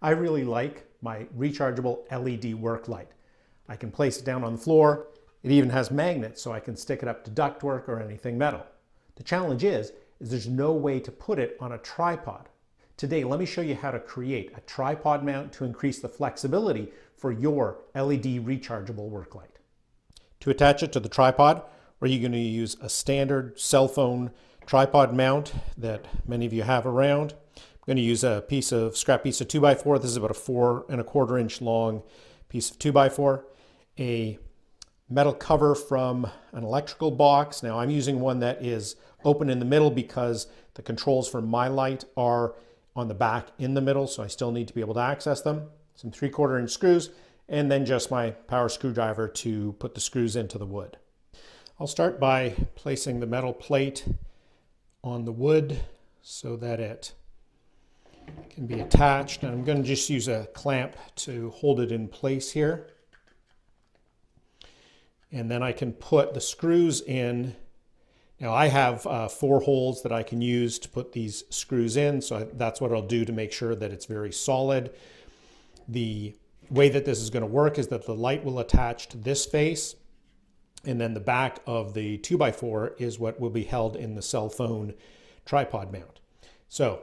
I really like my rechargeable LED work light. I can place it down on the floor. It even has magnets so I can stick it up to ductwork or anything metal. The challenge is there's no way to put it on a tripod. Today, let me show you how to create a tripod mount to increase the flexibility for your LED rechargeable work light. To attach it to the tripod, we're going to use a standard cell phone tripod mount that many of you have around. I'm going to use a scrap piece of 2x4. This is about a 4¼ inch long piece of 2x4. A metal cover from an electrical box. Now I'm using one that is open in the middle because the controls for my light are on the back in the middle, so I still need to be able to access them. Some 3/4 inch screws, and then just my power screwdriver to put the screws into the wood. I'll start by placing the metal plate on the wood so that it can be attached, and I'm going to just use a clamp to hold it in place here. And then I can put the screws in. Now I have 4 holes that I can use to put these screws in, so that's what I'll do to make sure that it's very solid. The way that this is going to work is that the light will attach to this face, and then the back of the 2x4 is what will be held in the cell phone tripod mount. So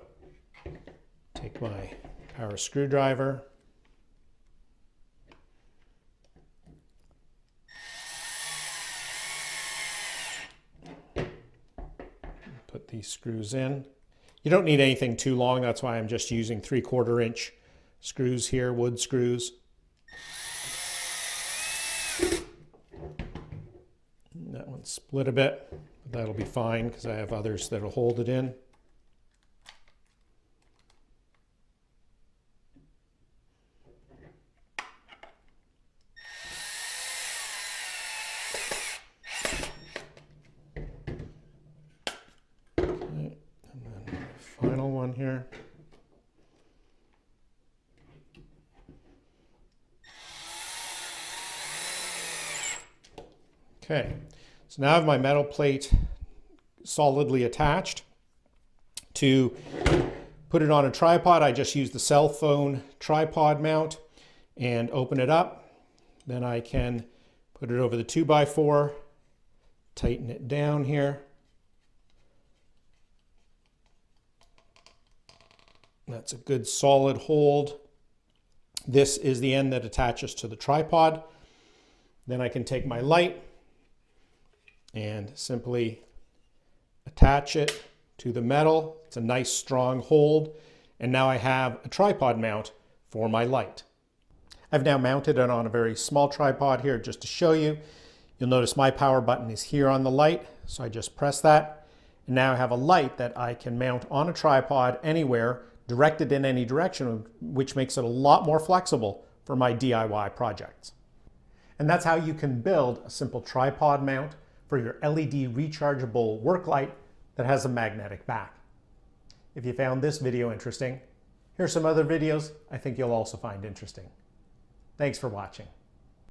take my power screwdriver, put these screws in. You don't need anything too long, that's why I'm just using 3/4 inch screws here, wood screws. That one's split a bit, but that'll be fine because I have others that'll hold it in. Final one here. Okay, so now I have my metal plate solidly attached. To put it on a tripod, I just use the cell phone tripod mount and open it up. Then I can put it over the 2x4, tighten it down here. That's a good solid hold. This is the end that attaches to the tripod. Then I can take my light and simply attach it to the metal. It's a nice strong hold. And now I have a tripod mount for my light. I've now mounted it on a very small tripod here just to show you. You'll notice my power button is here on the light, so I just press that. And now I have a light that I can mount on a tripod anywhere, directed in any direction, which makes it a lot more flexible for my DIY projects. And that's how you can build a simple tripod mount for your LED rechargeable work light that has a magnetic back. If you found this video interesting, here's some other videos I think you'll also find interesting. Thanks for watching.